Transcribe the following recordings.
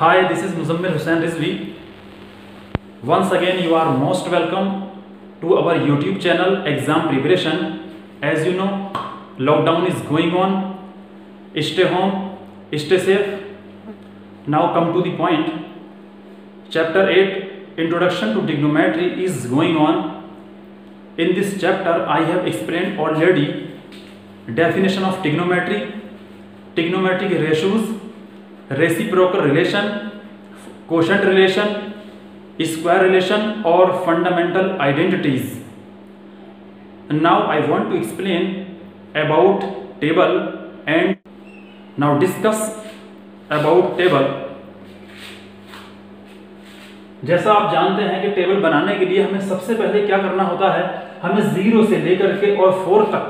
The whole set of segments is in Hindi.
Hi, this is Muzammil Hussain Rizvi. Once again, you are most welcome to our YouTube channel Exam Preparation. As you know, lockdown is going on. Stay home, stay safe. Now come to the point. Chapter 8, Introduction to Trigonometry is going on. In this chapter, I have explained already definition of trigonometry, trigonometric ratios, reciprocal relation, quotient relation, square relation or fundamental identities. And now I want to explain about table and now discuss about table. जैसा आप जानते हैं कि टेबल बनाने के लिए हमें सबसे पहले क्या करना होता है, हमें 0 से लेकर के और 4 तक,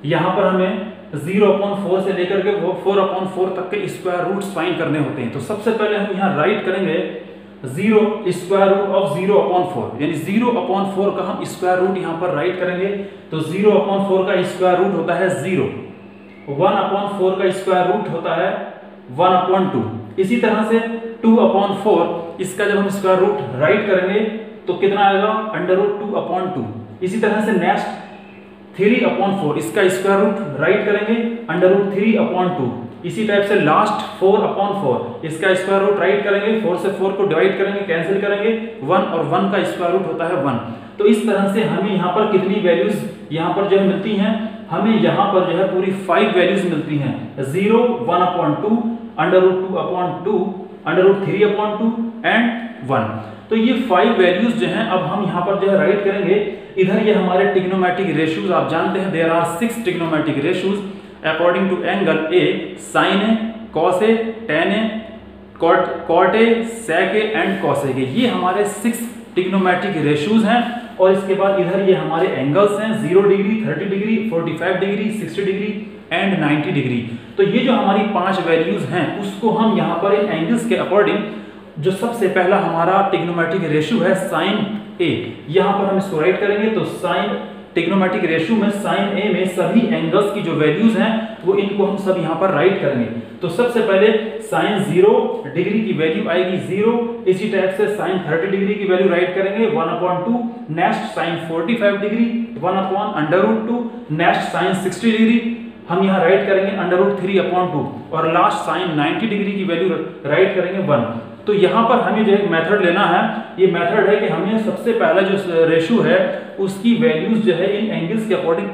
यहाँ पर हमें 0/4 से लेकर के 4/4 तक के स्क्वायर रूट्स फाइंड करने होते हैं। तो सबसे पहले हम यहाँ राइट करेंगे 0 स्क्वायर रूट ऑफ 0/4, यानी 0/4 का हम स्क्वायर रूट यहाँ पर राइट करेंगे। तो 0/4 का स्क्वायर रूट होता है 0, 1/4 का स्क्वायर रूट होता है 1/2। इसी तरह से 2/4 इसका जब हम स्क्वायर रूट राइट करेंगे तो कितना आएगा, √2/2। इसी तरह से नेक्स्ट 3/4 इसका स्क्वायर रूट राइट करेंगे √3/2। इसी टाइप से लास्ट 4/4 इसका स्क्वायर रूट राइट करेंगे, 4 से 4 को डिवाइड करेंगे, कैंसिल करेंगे, 1 और 1 का स्क्वायर रूट होता है 1। तो इस तरह से हमें यहाँ पर कितनी वैल्यूज यहाँ पर जो है मिलती हैं, हमें यहाँ पर जो है पूरी 5 वैल्यूज मिलती हैं, 0, 1/2, √2/2, √3/2 एंड 1। तो ये 5 वैल्यूज जो हैं अब हम यहाँ पर जो है राइट करेंगे। इधर ये हमारे ट्रिग्नोमेट्रिक रेशियोज आप जानते हैं, there are 6 trigonometric ratios according to angle A, sine A, cos A, tan A, cot A, sec A and cos A. ये हमारे 6 ट्रिग्नोमेट्रिक रेशियोज हैं। और इसके बाद इधर ये हमारे एंगल्स हैं, 0 degree, 30 degree, 45 degree, 60 degree and 90 degree. तो ये जो हमारी 5 वैल्यूज हैं उसको हम यहाँ पर इन एंगल्स के अकॉर्डिंग, जो सबसे पहला हमारा ट्रिग्नोमेट्रिक रेशियो है साइन ए, यहाँ पर हम इसको राइट करेंगे। तो साइन ट्रिग्नोमेट्रिक रेशियो में साइन ए में सभी एंगल्स की जो वैल्यूज हैं वो इनको हम सब यहाँ पर राइट करेंगे। तो सबसे पहले साइन 0 डिग्री की वैल्यू आएगी 0। इसी टाइप से साइन 30 डिग्री की वैल्यू राइट करेंगे 1/2। Next sine 45 degree 1/√2। Next sine 60 degree हम यहाँ राइट करेंगे √3/2 और लास्ट साइन 90 डिग्री की वैल्यू राइट करेंगे 1। तो यहाँ पर हमें जो एक मेथड लेना है, ये मेथड है कि हमें सबसे पहला जो रेशियो है उसकी वैल्यूज जो है इन एंगल्स के अकॉर्डिंग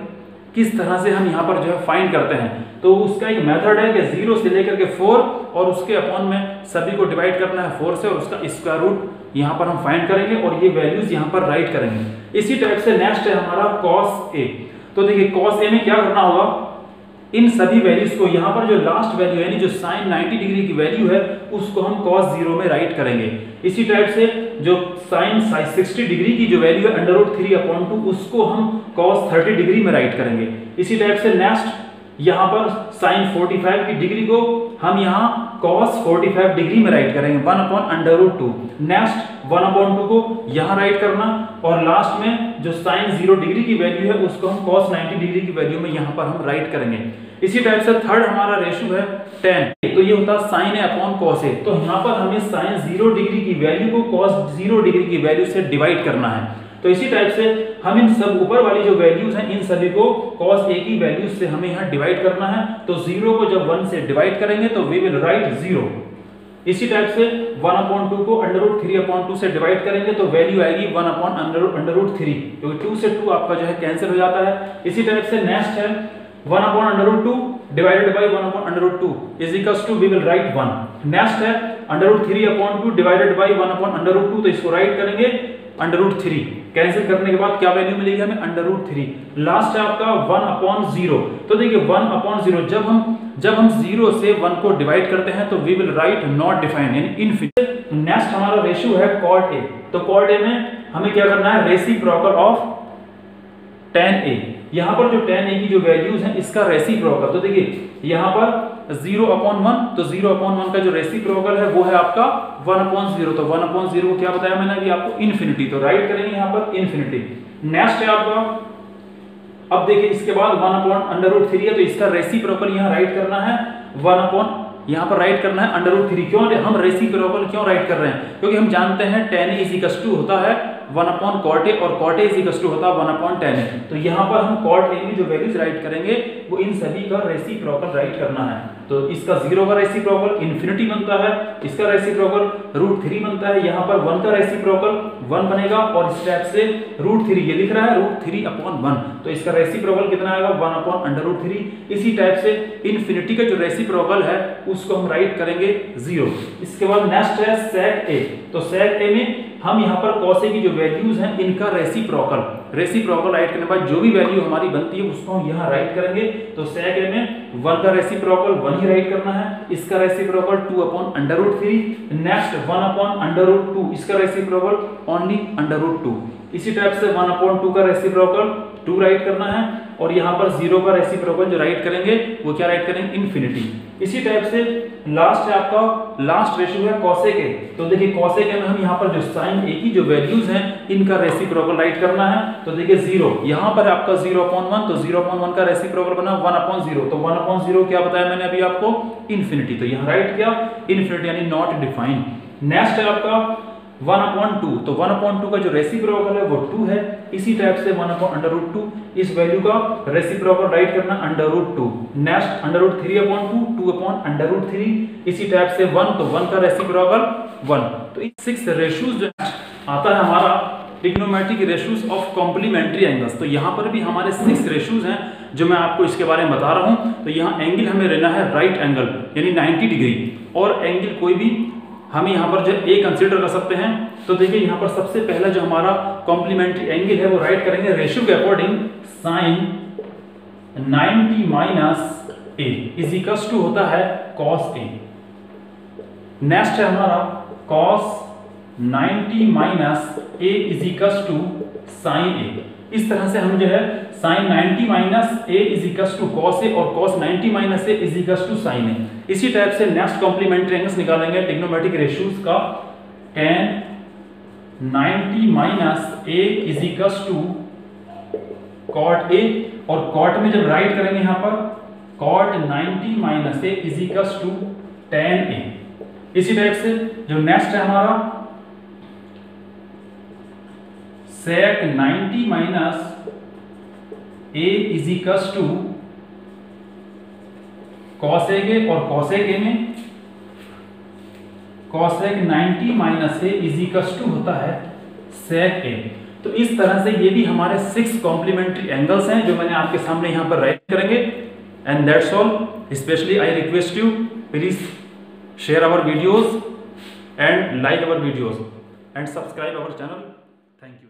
किस तरह से हम यहाँ पर जो है फाइंड करते हैं। तो उसका एक मेथड है कि 0 से लेकर के 4 और उसके अपॉन में सभी को डिवाइड करना है 4 से और उसका स्क्वायर रूट यहाँ पर हम फाइंड करेंगे और ये वैल्यूज यहाँ पर राइट करेंगे। इसी टाइप से नेक्स्ट है हमारा कॉस ए। तो देखिए कॉस ए में क्या करना होगा, इन सभी वैल्यूज को यहाँ पर जो लास्ट वैल्यू यानी जो साइन 90 डिग्री की वैल्यू है उसको हम cos 0 में राइट करेंगे। इसी टाइप से जो साइन 60 डिग्री की जो वैल्यू है √3/2 उसको हम cos 30 डिग्री में राइट करेंगे। इसी टाइप से नेक्स्ट यहाँ पर साइन 45 की डिग्री को हम यहाँ cos 45 डिग्री में राइट करेंगे 1/√2। नेक्स्ट 1/2 को यहाँ राइट करना और लास्ट में जो साइन 0 डिग्री की वैल्यू है उसको हम cos 90 डिग्री की वैल्यू में यहाँ पर हम राइट करेंगे। इसी टाइप से थर्ड हमारा रेशियो है tan। तो ये होता है साइन ए अपॉन cos ए। तो यहाँ पर हमें साइन 0 डिग्री की वैल्यू को cos 0 डिग्री की वैल्यू से डिवाइड करना है। तो इसी टाइप से हम इन सब ऊपर वाली जो वैल्यूज हैं इन सभी को cos a की वैल्यूज से हमें यहाँ डिवाइड करना है। तो 0 को जब 1 से डिवाइड करेंगे तो वी विल राइट 0। इसी टाइप से 1/2 को √3/2 से डिवाइड करेंगे तो वैल्यू आएगी 1/√3, क्योंकि 2 से 2 आपका जो है कैंसिल हो जाता है। इसी टाइप से नेक्स्ट है 1/√2 divided by 1/√2 is equals to we will write 1। Next है √3/2 डिवाइडेड बाय 1/√2, तो इसको राइट करेंगे √3। कैंसिल करने के बाद क्या वैल्यू मिलेगी हमें, √3। लास्ट है आपका 1/0। तो देखिए 1/0 जब हम 0 से 1 को डिवाइड करते हैं तो we will write not defined यानी इनफिनिट। नेक्स्ट हमारा रेशियो है cot a। तो cot a में हमें क्या करना है, रेसिप्रोकल ऑफ tan a। यहाँ पर जो tan a की जो वैल्यूज हैं इसका रेसिप्रोकल, तो देखिए यहाँ पर 0/1, तो 0/1 का जो रेसिप्रोकल है वो है आपका 1/0। तो 1/0 को क्या बताया मैंने अभी आपको, इन्फिनिटी। तो राइट करेंगे यहाँ पर इन्फिनिटी। नेक्स्ट है आपका, अब देखिए इसके बाद 1/√3 है तो इसका रेसिप्रोकल यहाँ राइट करना है 1/ यहाँ पर राइट करना है √3। क्यों हम रेसिप्रोकल क्यों राइट कर रहे हैं? क्योंकि हम जानते हैं tan A = होता है 1/cot A और cot A = होता है 1/tan A। तो यहाँ पर हम cot A में जो वैल्यूज राइट करेंगे वो इन सभी का रेसिप्रोकल राइट करना है। तो इसका 0 का रेसिप्रोकल इन्फिनिटी बनता है, इसका रेसिप्रोकल √3 बनता है, यहाँ पर 1 का रेसिप्रोकल 1 बनेगा और इस टाइप से √3 ये लिख रहा है √3/1, तो इसका रेसिप्रोकल कितना आएगा 1/√3। इसी टाइप से इन्फिनिटी का जो रेसिप्रोकल है उसको हम राइट करेंगे 0। इसके बाद नेक्स्ट है sec A। तो sec A में हम यहाँ पर cos A की जो वैल्यूज हैं इनका रेसिप्रोकल राइट करने के बाद जो भी वैल्यू हमारी बनती है उसको हम यहाँ राइट करेंगे। तो sec A में 1 का रेसिप्रोकल 1 ही राइट करना है, इसका रेसिप्रोकल 2/√3, नेक्स्ट 1/√2, इसका रेसिप्रोकल ओनली √2। इसी टाइप से 1/2 का रेसिप्रोकल 2 राइट करना है और यहाँ पर 0 का रेसिप्रोकल जो राइट करेंगे वो क्या राइट करेंगे इन्फिनिटी। इसी टाइप से लास्ट है आपका लास्ट रेशियो है cosec A। तो देखिए cosec A में हम यहाँ पर जो sin A की जो वैल्यूज हैं इनका रेसिप्रोकल राइट करना है। तो देखिए 0 यहाँ पर आपका 0/1, तो 0/1 का रेसिप्रोकल बना 1/0। तो 1/0 क्या बताया मैंने अभी आपको इन्फिनिटी, तो यहाँ राइट किया इन्फिनिटी यानी नॉट डिफाइंड। नेक्स्ट है आपका 1/2। तो 1/2 का जो रेसिप्रोकल है वो 2 है। इसी टाइप से 1/√2 इस वैल्यू का रेसिप्रोकल राइट करना √2। नेक्स्ट √3/2, 2/√3। इसी टाइप से 1, तो 1 का रेसिप्रोकल 1। तो इस 6 रेशियोज जो आता है हमारा trigonometric ratios of complementary angles. तो यहाँ पर भी हमारे 6 रेशियोज हैं जो मैं आपको इसके बारे में बता रहा हूँ। तो यहाँ एंगल हमें लेना है राइट एंगल यानी 90 डिग्री, और एंगल कोई भी हम यहाँ पर जब A कंसीडर कर सकते हैं। तो देखिए यहाँ पर सबसे पहला जो हमारा कॉम्प्लीमेंट्री एंगल है वो राइट करेंगे रेशियो के अकॉर्डिंग sin 90 - A = होता है cos A। नेक्स्ट है हमारा cos 90 - A = sin A। इस तरह से हम जो है sin 90 - A = cos A और cos 90 - A = sin A। इसी टाइप से नेक्स्ट कॉम्प्लीमेंट्री एंगल्स निकालेंगे ट्रिग्नोमेट्रिक रेशियोज का। tan 90 - A = cot A, और cot में जब राइट करेंगे यहाँ पर cot 90 - A = tan A। इसी टाइप से जो नेक्स्ट है हमारा sec 90 - A = cosec A, और cosec A में cosec 90 - A = होता है sec A। तो इस तरह से ये भी हमारे 6 कॉम्प्लीमेंट्री एंगल्स हैं जो मैंने आपके सामने यहाँ पर राइट करेंगे। And that's all. Specially I request you please share our videos and like our videos and subscribe our channel. Thank you.